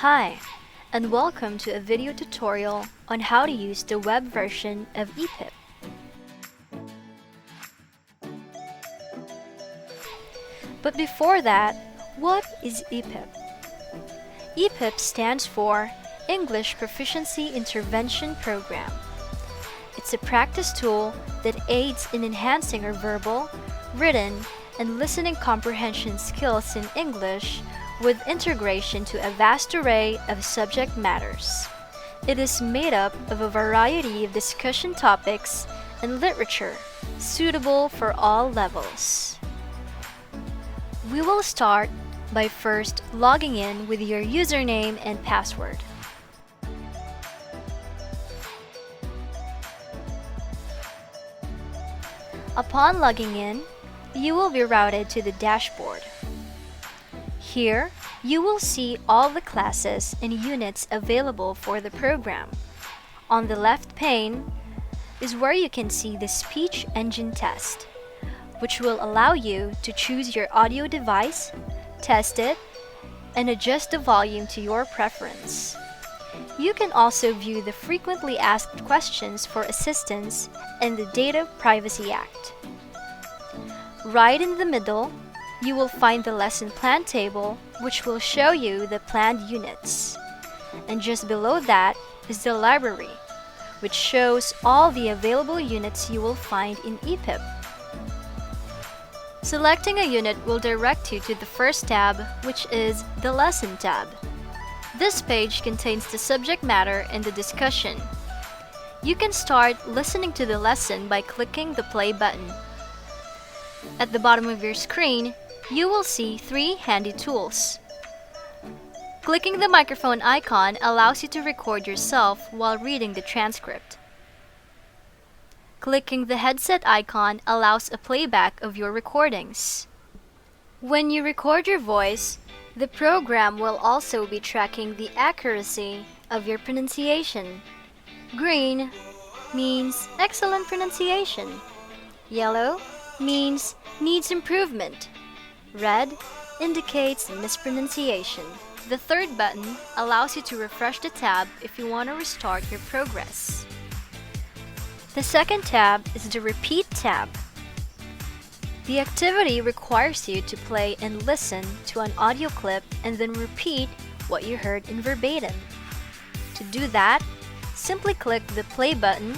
Hi, and welcome to a video tutorial on how to use the web version of ePiP. But before that, what is ePiP? ePiP stands for English Proficiency Intervention Program. It's a practice tool that aids in enhancing our verbal, written, and listening comprehension skills in English with integration to a vast array of subject matters. It is made up of a variety of discussion topics and literature suitable for all levels. We will start by first logging in with your username and password. Upon logging in, you will be routed to the dashboard. Here, you will see all the classes and units available for the program. On the left pane is where you can see the speech engine test, which will allow you to choose your audio device, test it, and adjust the volume to your preference. You can also view the frequently asked questions for assistance and the Data Privacy Act. Right in the middle, you will find the lesson plan table, which will show you the planned units. And just below that is the library, which shows all the available units you will find in ePiP. Selecting a unit will direct you to the first tab, which is the Lesson tab. This page contains the subject matter and the discussion. You can start listening to the lesson by clicking the play button. At the bottom of your screen, you will see three handy tools. Clicking the microphone icon allows you to record yourself while reading the transcript. Clicking the headset icon allows a playback of your recordings. When you record your voice, the program will also be tracking the accuracy of your pronunciation. Green means excellent pronunciation. Yellow means needs improvement. Red indicates mispronunciation. The third button allows you to refresh the tab if you want to restart your progress. The second tab is the Repeat tab. The activity requires you to play and listen to an audio clip and then repeat what you heard in verbatim. To do that, simply click the play button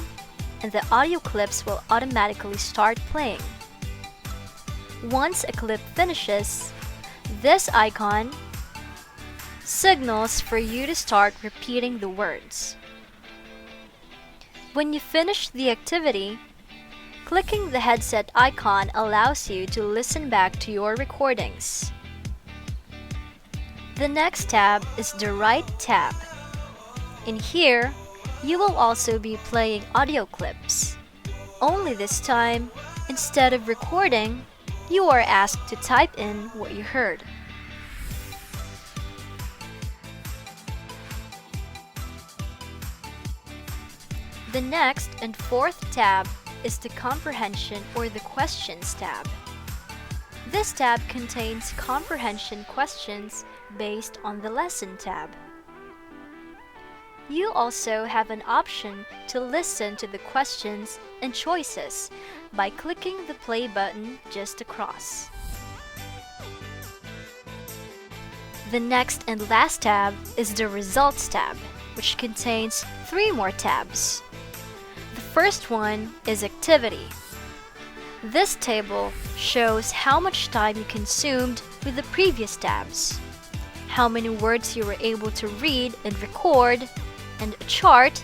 and the audio clips will automatically start playing. Once a clip finishes, this icon signals for you to start repeating the words. When you finish the activity, clicking the headset icon allows you to listen back to your recordings. The next tab is the Write tab. In here, you will also be playing audio clips. Only this time, instead of recording, you are asked to type in what you heard. The next and fourth tab is the Comprehension or the Questions tab. This tab contains comprehension questions based on the Lesson tab. You also have an option to listen to the questions and choices by clicking the play button just across. The next and last tab is the Results tab, which contains three more tabs. The first one is Activity. This table shows how much time you consumed with the previous tabs, how many words you were able to read and record, and a chart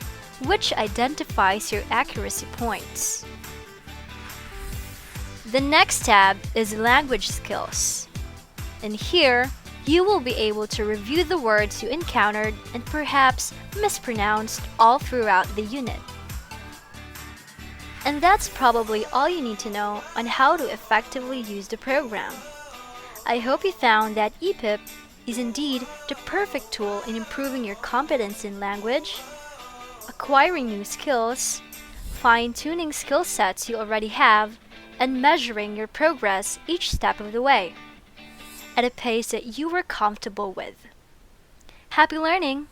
which identifies your accuracy points. The next tab is Language Skills. And here, you will be able to review the words you encountered and perhaps mispronounced all throughout the unit. And that's probably all you need to know on how to effectively use the program. I hope you found that ePiP is indeed the perfect tool in improving your competence in language, acquiring new skills, fine-tuning skill sets you already have, and measuring your progress each step of the way at a pace that you were comfortable with. Happy learning!